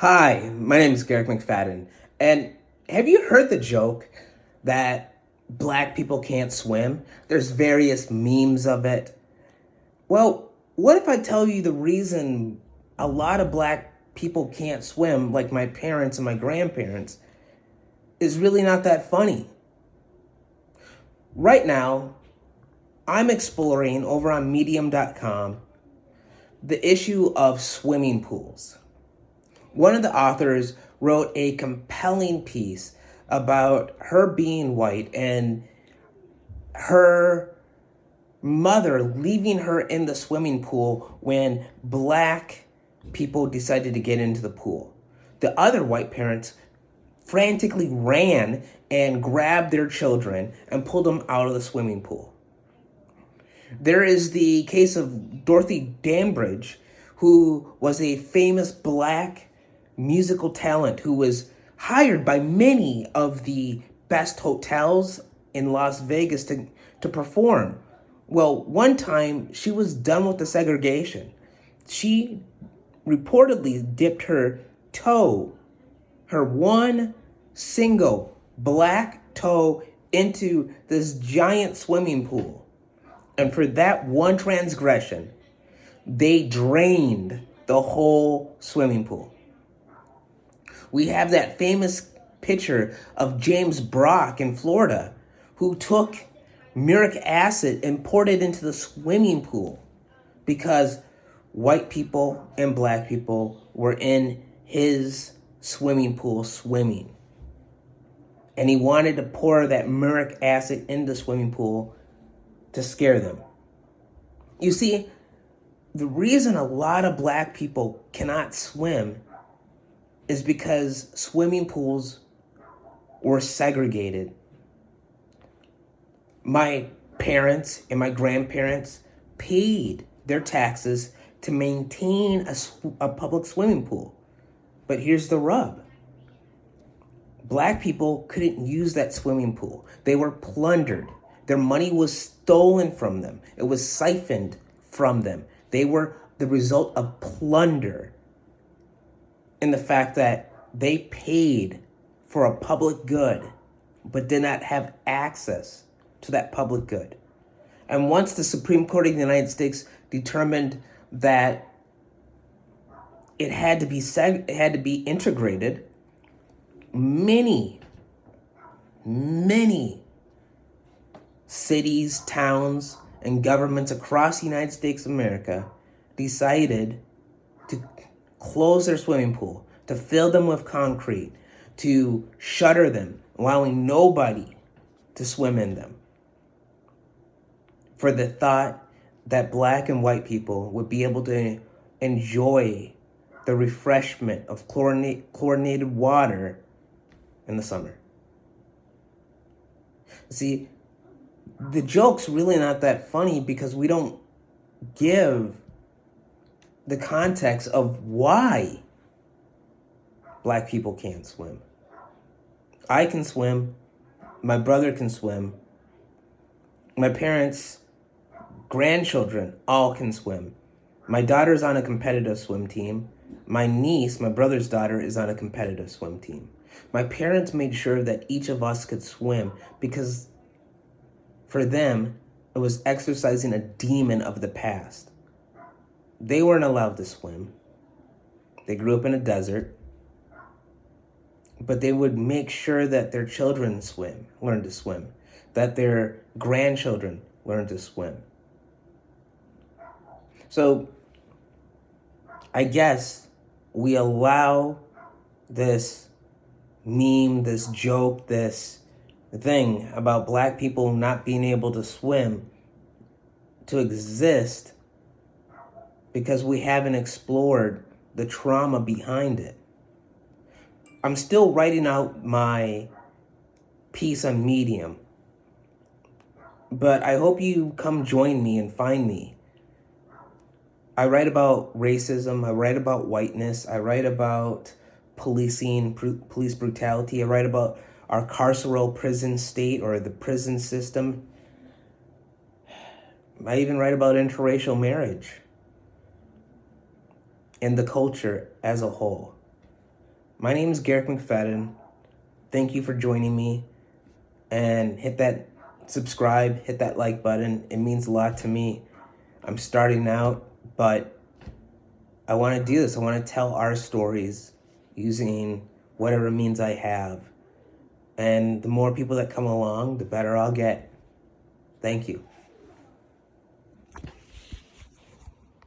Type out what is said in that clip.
Hi, my name is Garrick McFadden, and have you heard the joke that black people can't swim? There's various memes of it. Well, what if I tell you the reason a lot of black people can't swim, like my parents and my grandparents, is really not that funny? Right now, I'm exploring over on medium.com the issue of swimming pools. One of the authors wrote a compelling piece about her being white and her mother leaving her in the swimming pool when black people decided to get into the pool. The other white parents frantically ran and grabbed their children and pulled them out of the swimming pool. There is the case of Dorothy Dandridge, who was a famous black musical talent who was hired by many of the best hotels in Las Vegas to perform. Well, one time she was done with the segregation. She reportedly dipped her toe, her one single black toe, into this giant swimming pool. And for that one transgression, they drained the whole swimming pool. We have that famous picture of James Brock in Florida who took muric acid and poured it into the swimming pool because white people and black people were in his swimming pool swimming. And he wanted to pour that muric acid in the swimming pool to scare them. You see, the reason a lot of black people cannot swim is because swimming pools were segregated. My parents and my grandparents paid their taxes to maintain a public swimming pool. But here's the rub. Black people couldn't use that swimming pool. They were plundered. Their money was stolen from them. It was siphoned from them. They were the result of plunder, in the fact that they paid for a public good but did not have access to that public good. And once the Supreme Court of the United States determined that it had to be integrated, many cities, towns, and governments across the United States of America decided to close their swimming pool, to fill them with concrete, to shutter them, allowing nobody to swim in them, for the thought that black and white people would be able to enjoy the refreshment of chlorinated water in the summer. See, the joke's really not that funny because we don't give the context of why black people can't swim. I can swim. My brother can swim. My parents' grandchildren all can swim. My daughter's on a competitive swim team. My niece, my brother's daughter, is on a competitive swim team. My parents made sure that each of us could swim because for them, it was exercising a demon of the past. They weren't allowed to swim. They grew up in a desert. But they would make sure that their children learn to swim, that their grandchildren learn to swim. So I guess we allow this meme, this joke, this thing about black people not being able to swim to exist because we haven't explored the trauma behind it. I'm still writing out my piece on Medium, but I hope you come join me and find me. I write about racism, I write about whiteness, I write about policing, police brutality, I write about our carceral prison state or the prison system. I even write about interracial marriage and the culture as a whole. My name is Garrick McFadden. Thank you for joining me. And hit that subscribe, hit that like button. It means a lot to me. I'm starting out, but I want to do this. I want to tell our stories using whatever means I have. And the more people that come along, the better I'll get. Thank you.